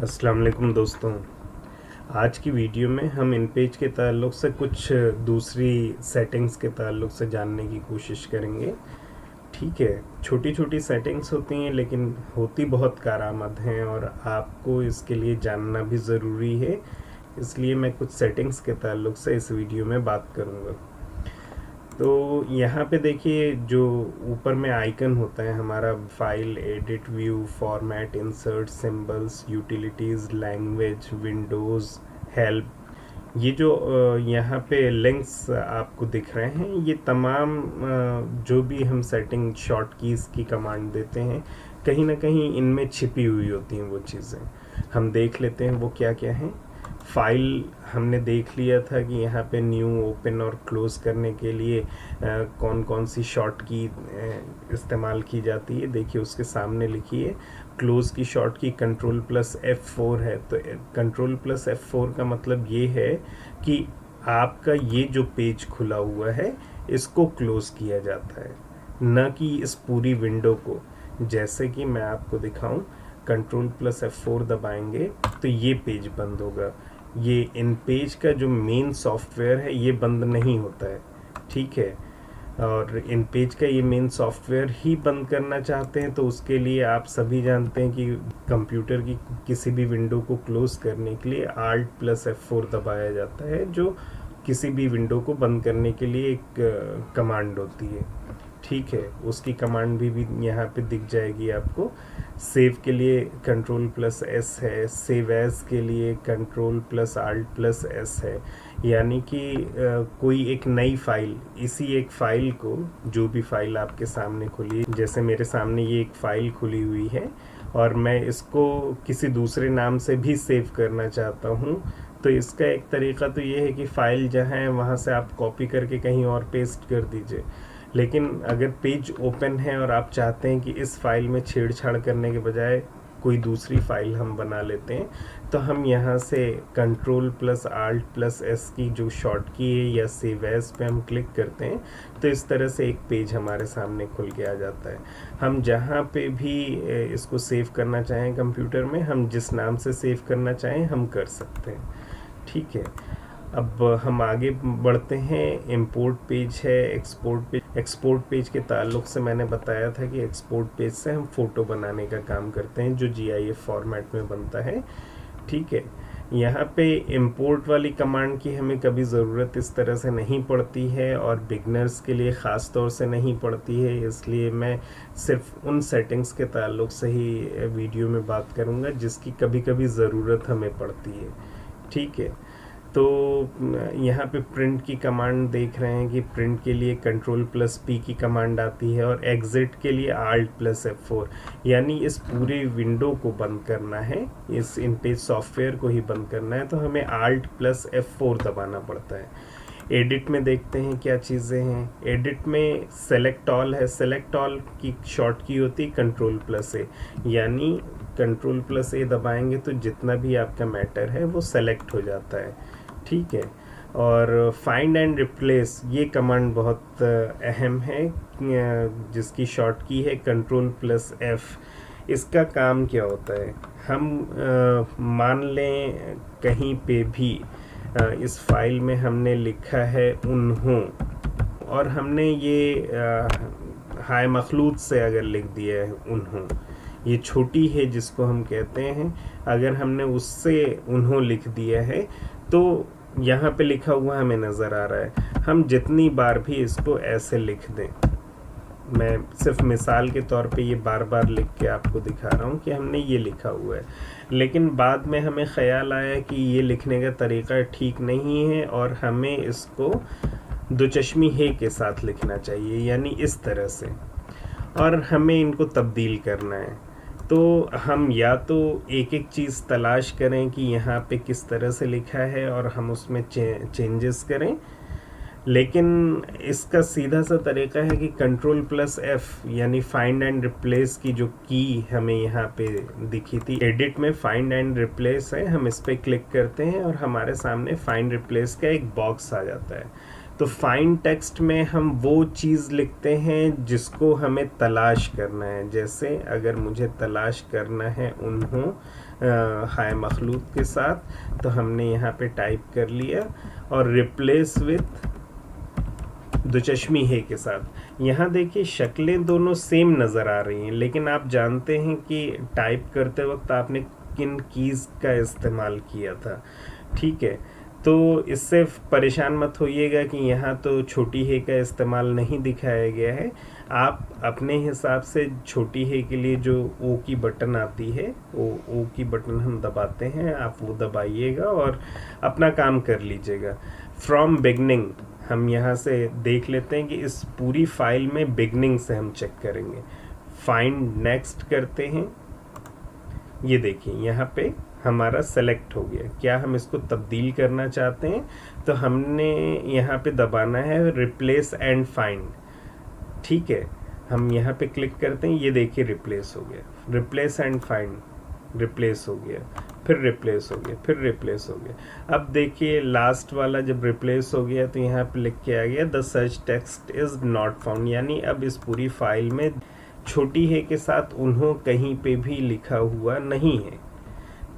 अस्सलाम वालेकुम दोस्तों। आज की वीडियो में हम इन पेज के ताल्लुक़ से कुछ दूसरी सेटिंग्स के ताल्लुक़ से जानने की कोशिश करेंगे। ठीक है, छोटी छोटी सेटिंग्स होती हैं लेकिन होती बहुत कारआमद हैं और आपको इसके लिए जानना भी ज़रूरी है। इसलिए मैं कुछ सेटिंग्स के ताल्लुक़ से इस वीडियो में बात करूँगा। तो यहाँ पे देखिए, जो ऊपर में आइकन होता है हमारा file, edit, view, format, insert, symbols, utilities, language, Windows, help, ये जो यहाँ पे लिंक्स आपको दिख रहे हैं, ये तमाम जो भी हम सेटिंग शॉर्ट कीज़ की कमांड देते हैं, कहीं ना कहीं इनमें छिपी हुई होती हैं वो चीज़ें। हम देख लेते हैं वो क्या क्या हैं। फाइल हमने देख लिया था कि यहाँ पे न्यू, ओपन और क्लोज़ करने के लिए कौन कौन सी शॉर्ट की इस्तेमाल की जाती है। देखिए उसके सामने लिखी है क्लोज़ की शॉर्ट की Ctrl+F4 है। तो Ctrl+F4 का मतलब ये है कि आपका ये जो पेज खुला हुआ है इसको क्लोज़ किया जाता है, न कि इस पूरी विंडो को। जैसे कि मैं आपको दिखाऊं, Ctrl+F4 दबाएंगे तो ये पेज बंद होगा। ये इन पेज का जो मेन सॉफ्टवेयर है ये बंद नहीं होता है, ठीक है। और इन पेज का ये मेन सॉफ्टवेयर ही बंद करना चाहते हैं तो उसके लिए आप सभी जानते हैं कि कंप्यूटर की किसी भी विंडो को क्लोज़ करने के लिए Alt+F4 दबाया जाता है, जो किसी भी विंडो को बंद करने के लिए एक कमांड होती है, ठीक है। उसकी कमांड भी यहाँ पे दिख जाएगी आपको। सेव के लिए Ctrl+S है, सेव एज के लिए Ctrl+Alt+S है। यानी कि कोई एक नई फाइल, इसी एक फाइल को, जो भी फाइल आपके सामने खुली है, जैसे मेरे सामने ये एक फाइल खुली हुई है और मैं इसको किसी दूसरे नाम से भी सेव करना चाहता हूँ, तो इसका एक तरीका तो ये है कि फ़ाइल जहाँ है वहाँ से आप कॉपी करके कहीं और पेस्ट कर दीजिए। लेकिन अगर पेज ओपन है और आप चाहते हैं कि इस फाइल में छेड़छाड़ करने के बजाय कोई दूसरी फाइल हम बना लेते हैं, तो हम यहाँ से Ctrl+Alt+S की जो शॉर्ट की है या सेव एज पे हम क्लिक करते हैं तो इस तरह से एक पेज हमारे सामने खुल के आ जाता है। हम जहाँ पे भी इसको सेव करना चाहें कंप्यूटर में, हम जिस नाम से सेव करना चाहें हम कर सकते हैं, ठीक है। अब हम आगे बढ़ते हैं। इंपोर्ट पेज है, एक्सपोर्ट पेज। एक्सपोर्ट पेज के ताल्लुक से मैंने बताया था कि एक्सपोर्ट पेज से हम फ़ोटो बनाने का काम करते हैं जो GIF फॉर्मेट में बनता है, ठीक है। यहाँ पे इंपोर्ट वाली कमांड की हमें कभी ज़रूरत इस तरह से नहीं पड़ती है और बिगनर्स के लिए ख़ास तौर से नहीं पड़ती है, इसलिए मैं सिर्फ उन सेटिंग्स के ताल्लुक से ही वीडियो में बात करूँगा जिसकी कभी कभी ज़रूरत हमें पड़ती है, ठीक है। तो यहाँ पे प्रिंट की कमांड देख रहे हैं कि प्रिंट के लिए Ctrl+P की कमांड आती है और एग्ज़िट के लिए Alt+F4। यानी इस पूरे विंडो को बंद करना है, इस इन पेज सॉफ्टवेयर को ही बंद करना है तो हमें Alt+F4 दबाना पड़ता है। एडिट में देखते हैं क्या चीज़ें हैं। एडिट में सेलेक्ट ऑल है। सेलेक्ट ऑल की शॉर्ट की होती है Ctrl+A, यानी Ctrl+A दबाएंगे तो जितना भी आपका मैटर है वो सेलेक्ट हो जाता है, ठीक है। और फाइंड एंड रिप्लेस, ये कमांड बहुत अहम है जिसकी शॉर्ट की है Ctrl+F। इसका काम क्या होता है, हम मान लें कहीं पे भी इस फाइल में हमने लिखा है उन्हों, और हमने ये हाय मखलूत से अगर लिख दिया है उन्हों, ये छोटी है जिसको हम कहते हैं, अगर हमने उससे उन्हों लिख दिया है तो यहाँ पे लिखा हुआ हमें नज़र आ रहा है। हम जितनी बार भी इसको ऐसे लिख दें, मैं सिर्फ मिसाल के तौर पे ये बार बार लिख के आपको दिखा रहा हूँ कि हमने ये लिखा हुआ है, लेकिन बाद में हमें ख्याल आया कि ये लिखने का तरीका ठीक नहीं है और हमें इसको दो चश्मी हे के साथ लिखना चाहिए, यानी इस तरह से, और हमें इनको तब्दील करना है। तो हम या तो एक एक चीज़ तलाश करें कि यहाँ पे किस तरह से लिखा है और हम उसमें चेंजेस करें, लेकिन इसका सीधा सा तरीका है कि Ctrl+F यानी फाइंड एंड रिप्लेस की जो की हमें यहाँ पे दिखी थी, एडिट में फाइंड एंड रिप्लेस है, हम इस पर क्लिक करते हैं और हमारे सामने फाइंड रिप्लेस का एक बॉक्स आ जाता है। तो फाइंड टेक्स्ट में हम वो चीज़ लिखते हैं जिसको हमें तलाश करना है। जैसे अगर मुझे तलाश करना है उन्हों हाय मखलूक के साथ, तो हमने यहाँ पे टाइप कर लिया और रिप्लेस विथ दुचश्मी है के साथ। यहाँ देखिए शक्लें दोनों सेम नज़र आ रही हैं, लेकिन आप जानते हैं कि टाइप करते वक्त आपने किन कीज़ का इस्तेमाल किया था। ठीक है, तो इससे परेशान मत होइएगा कि यहाँ तो छोटी है का इस्तेमाल नहीं दिखाया गया है। आप अपने हिसाब से छोटी है के लिए जो ओ की बटन आती है, ओ की बटन हम दबाते हैं, आप वो दबाइएगा और अपना काम कर लीजिएगा। फ्रॉम बिगनिंग हम यहाँ से देख लेते हैं कि इस पूरी फाइल में बिगनिंग से हम चेक करेंगे। फाइंड नेक्स्ट करते हैं, ये देखिए यहाँ पे हमारा सेलेक्ट हो गया। क्या हम इसको तब्दील करना चाहते हैं तो हमने यहाँ पे दबाना है रिप्लेस एंड फाइंड। ठीक है, हम यहाँ पे क्लिक करते हैं, ये देखिए रिप्लेस हो गया, रिप्लेस एंड फाइंड, रिप्लेस हो गया, फिर रिप्लेस हो गया, फिर रिप्लेस हो गया। अब देखिए लास्ट वाला जब रिप्लेस हो गया तो यहाँ पे लिख के आ गया the search text is not found, यानी अब इस पूरी फाइल में छोटी है के साथ उन्हों कहीं पे भी लिखा हुआ नहीं है।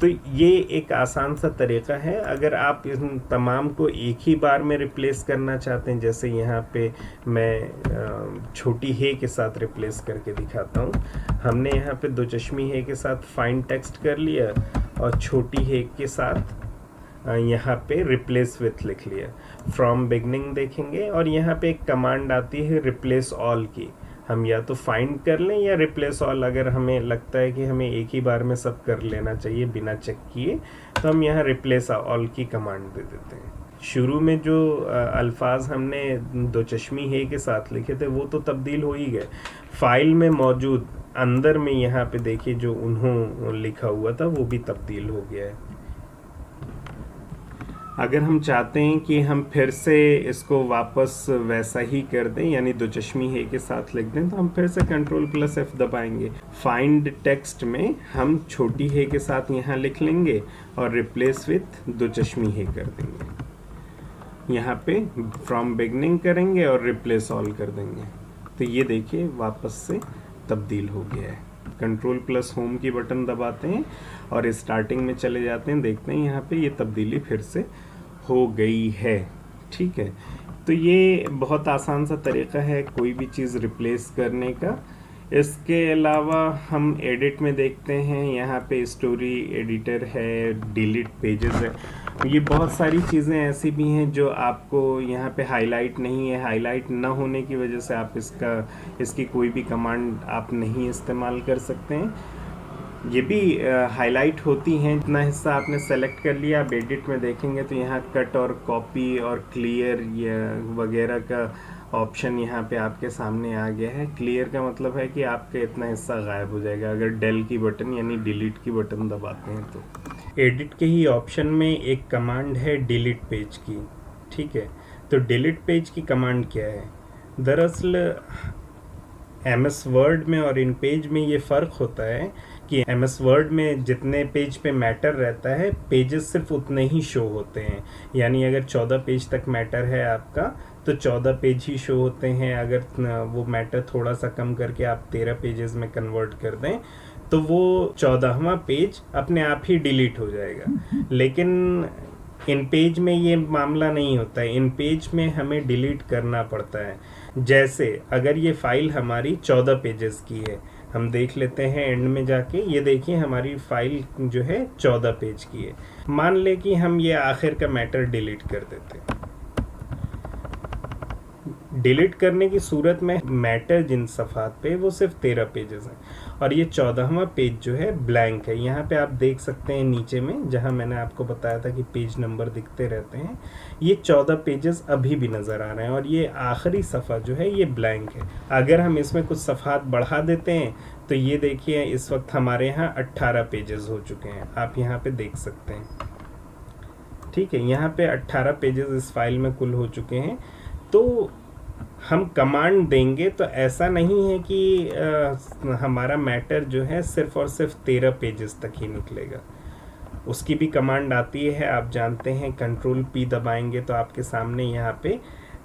तो ये एक आसान सा तरीक़ा है। अगर आप इन तमाम को एक ही बार में रिप्लेस करना चाहते हैं, जैसे यहाँ पे मैं छोटी है के साथ रिप्लेस करके दिखाता हूँ। हमने यहाँ पे दो चश्मी है के साथ फाइंड टेक्स्ट कर लिया और छोटी है के साथ यहाँ पे रिप्लेस विथ लिख लिया। फ्रॉम बिगनिंग देखेंगे और यहाँ पे एक कमांड आती है रिप्लेस ऑल की। हम या तो फाइंड कर लें या रिप्लेस ऑल। अगर हमें लगता है कि हमें एक ही बार में सब कर लेना चाहिए बिना चेक किए, तो हम यहाँ रिप्लेस ऑल की कमांड दे देते हैं। शुरू में जो अल्फाज हमने दो चश्मी है के साथ लिखे थे वो तो तब्दील हो ही गए। फाइल में मौजूद अंदर में यहाँ पे देखिए जो उन्हों लिखा हुआ था वो भी तब्दील हो गया है। अगर हम चाहते हैं कि हम फिर से इसको वापस वैसा ही कर दें, यानी दो चश्मी है के साथ लिख दें, तो हम फिर से Ctrl+F दबाएंगे। फाइंड टेक्स्ट में हम छोटी है के साथ यहाँ लिख लेंगे और रिप्लेस विथ दो चश्मी है कर देंगे। यहाँ पे फ्रॉम बिगनिंग करेंगे और रिप्लेस ऑल कर देंगे, तो ये देखिए वापस से तब्दील हो गया है। Ctrl+ होम की बटन दबाते हैं और स्टार्टिंग में चले जाते हैं, देखते हैं यहाँ पे ये तब्दीली फिर से हो गई है। ठीक है, तो ये बहुत आसान सा तरीका है कोई भी चीज़ रिप्लेस करने का। इसके अलावा हम एडिट में देखते हैं, यहाँ पे स्टोरी एडिटर है, डिलीट पेजेस है। ये बहुत सारी चीज़ें ऐसी भी हैं जो आपको यहाँ पे हाईलाइट नहीं है। हाईलाइट ना होने की वजह से आप इसकी कोई भी कमांड आप नहीं इस्तेमाल कर सकते हैं। ये भी हाईलाइट होती हैं। इतना हिस्सा आपने सेलेक्ट कर लिया, आप एडिट में देखेंगे तो यहाँ कट और कॉपी और क्लियर वगैरह का ऑप्शन यहाँ पे आपके सामने आ गया है। क्लियर का मतलब है कि आपका इतना हिस्सा गायब हो जाएगा अगर डेल की बटन यानी डिलीट की बटन दबाते हैं। तो एडिट के ही ऑप्शन में एक कमांड है डिलीट पेज की। ठीक है, तो डिलीट पेज की कमांड क्या है? दरअसल MS वर्ड में और इन पेज में ये फ़र्क होता है कि MS वर्ड में जितने पेज पे मैटर रहता है, पेजेस सिर्फ उतने ही शो होते हैं। यानी अगर 14 पेज तक मैटर है आपका तो 14 पेज ही शो होते हैं। अगर वो मैटर थोड़ा सा कम करके आप 13 पेजेस में कन्वर्ट कर दें तो वो 14वां पेज अपने आप ही डिलीट हो जाएगा। लेकिन इन पेज में ये मामला नहीं होता है। इन पेज में हमें डिलीट करना पड़ता है। जैसे अगर ये फाइल हमारी 14 पेजेस की है, हम देख लेते हैं एंड में जाके, ये देखिए हमारी फाइल जो है 14 पेज की है। मान ले कि हम ये आखिर का मैटर डिलीट कर देते हैं। डिलीट करने की सूरत में मैटर जिन सफ़ात पे वो सिर्फ 13 पेजेस हैं और ये 14वां पेज जो है ब्लैंक है। यहाँ पे आप देख सकते हैं नीचे में, जहाँ मैंने आपको बताया था कि पेज नंबर दिखते रहते हैं, ये 14 पेजेस अभी भी नज़र आ रहे हैं और ये आखिरी सफ़ा जो है ये ब्लैंक है। अगर हम इसमें कुछ सफ़ात बढ़ा देते हैं तो ये देखिए इस वक्त हमारे यहाँ 18 पेजेस हो चुके हैं, आप यहाँ पे देख सकते हैं। ठीक है, यहाँ पे 18 पेजेस इस फाइल में कुल हो चुके हैं। तो हम कमांड देंगे तो ऐसा नहीं है कि हमारा मैटर जो है सिर्फ और सिर्फ 13 पेजेस तक ही निकलेगा। उसकी भी कमांड आती है, आप जानते हैं। Ctrl+P दबाएंगे तो आपके सामने यहाँ पे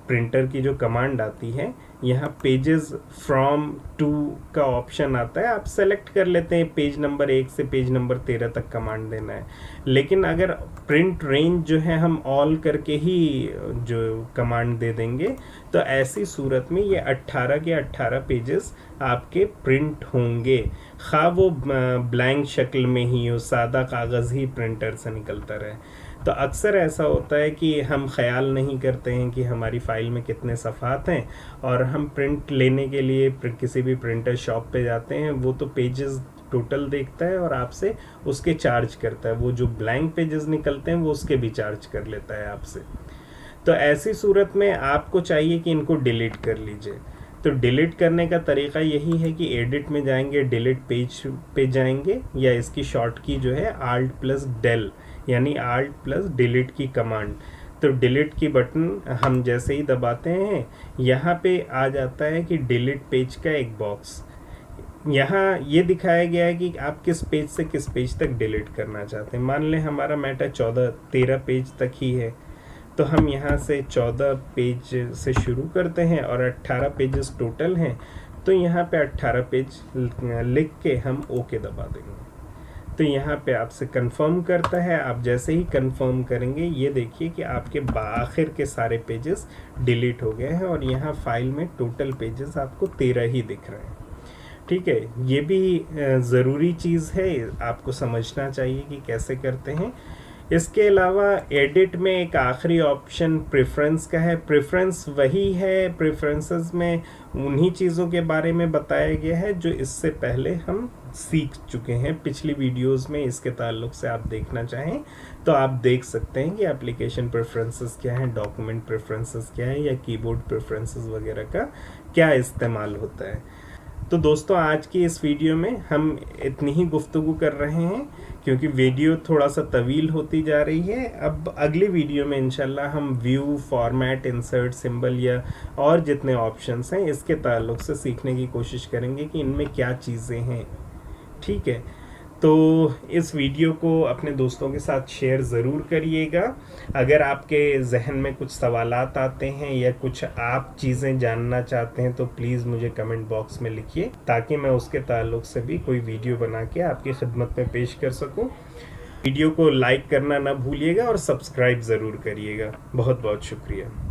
प्रिंटर की जो कमांड आती है, यहाँ पेजेस फ्रॉम टू का ऑप्शन आता है, आप सेलेक्ट कर लेते हैं पेज नंबर 1 से पेज नंबर 13 तक कमांड देना है। लेकिन अगर प्रिंट रेंज जो है हम ऑल करके ही जो कमांड दे देंगे, तो ऐसी सूरत में ये 18 के 18 पेजेस आपके प्रिंट होंगे, खा वो ब्लैंक शक्ल में ही हो, सादा कागज़ ही प्रिंटर से निकलता रहे। तो अक्सर ऐसा होता है कि हम ख्याल नहीं करते हैं कि हमारी फ़ाइल में कितने सफ़ात हैं, और हम प्रिंट लेने के लिए किसी भी प्रिंटर शॉप पे जाते हैं, वो तो पेजेस टोटल देखता है और आपसे उसके चार्ज करता है, वो जो ब्लैंक पेजेस निकलते हैं वो उसके भी चार्ज कर लेता है आपसे। तो ऐसी सूरत में आपको चाहिए कि इनको डिलीट कर लीजिए। तो डिलीट करने का तरीका यही है कि एडिट में जाएंगे, डिलीट पेज पे जाएंगे, या इसकी शॉर्ट की जो है Alt प्लस del, यानी Alt प्लस डिलीट की कमांड। तो डिलीट की बटन हम जैसे ही दबाते हैं, यहाँ पे आ जाता है कि डिलीट पेज का एक बॉक्स। यहाँ ये दिखाया गया है कि आप किस पेज से किस पेज तक डिलीट करना चाहते हैं। मान लें हमारा मैटर 13 पेज तक ही है, तो हम यहाँ से 14 पेज से शुरू करते हैं और 18 पेजेस टोटल हैं, तो यहाँ पे 18 पेज लिख के हम ओके दबा देंगे। तो यहाँ पे आपसे कंफर्म करता है, आप जैसे ही कंफर्म करेंगे ये देखिए कि आपके आखिर के सारे पेजेस डिलीट हो गए हैं और यहाँ फाइल में टोटल पेजेस आपको 13 ही दिख रहे हैं। ठीक है, ये भी ज़रूरी चीज़ है, आपको समझना चाहिए कि कैसे करते हैं। इसके अलावा एडिट में एक आखिरी ऑप्शन प्रेफरेंस का है। प्रेफरेंस वही है, प्रेफरेंसेस में उन्हीं चीज़ों के बारे में बताया गया है जो इससे पहले हम सीख चुके हैं पिछली वीडियोस में। इसके ताल्लुक से आप देखना चाहें तो आप देख सकते हैं कि एप्लीकेशन प्रेफरेंसेस क्या है, डॉक्यूमेंट प्रेफरेंसेस क्या है, या कीबोर्ड प्रेफरेंसेस वगैरह का क्या इस्तेमाल होता है। तो दोस्तों, आज की इस वीडियो में हम इतनी ही गुफ्तगू कर रहे हैं क्योंकि वीडियो थोड़ा सा तवील होती जा रही है। अब अगली वीडियो में इंशाल्लाह हम व्यू, फॉर्मेट, इंसर्ट, सिंबल या और जितने ऑप्शंस हैं इसके ताल्लुक से सीखने की कोशिश करेंगे कि इनमें क्या चीज़ें हैं। ठीक है, तो इस वीडियो को अपने दोस्तों के साथ शेयर ज़रूर करिएगा। अगर आपके जहन में कुछ सवालात आते हैं या कुछ आप चीज़ें जानना चाहते हैं तो प्लीज़ मुझे कमेंट बॉक्स में लिखिए, ताकि मैं उसके ताल्लुक से भी कोई वीडियो बना के आपकी खिदमत में पेश कर सकूं। वीडियो को लाइक करना ना भूलिएगा और सब्सक्राइब ज़रूर करिएगा। बहुत बहुत शुक्रिया।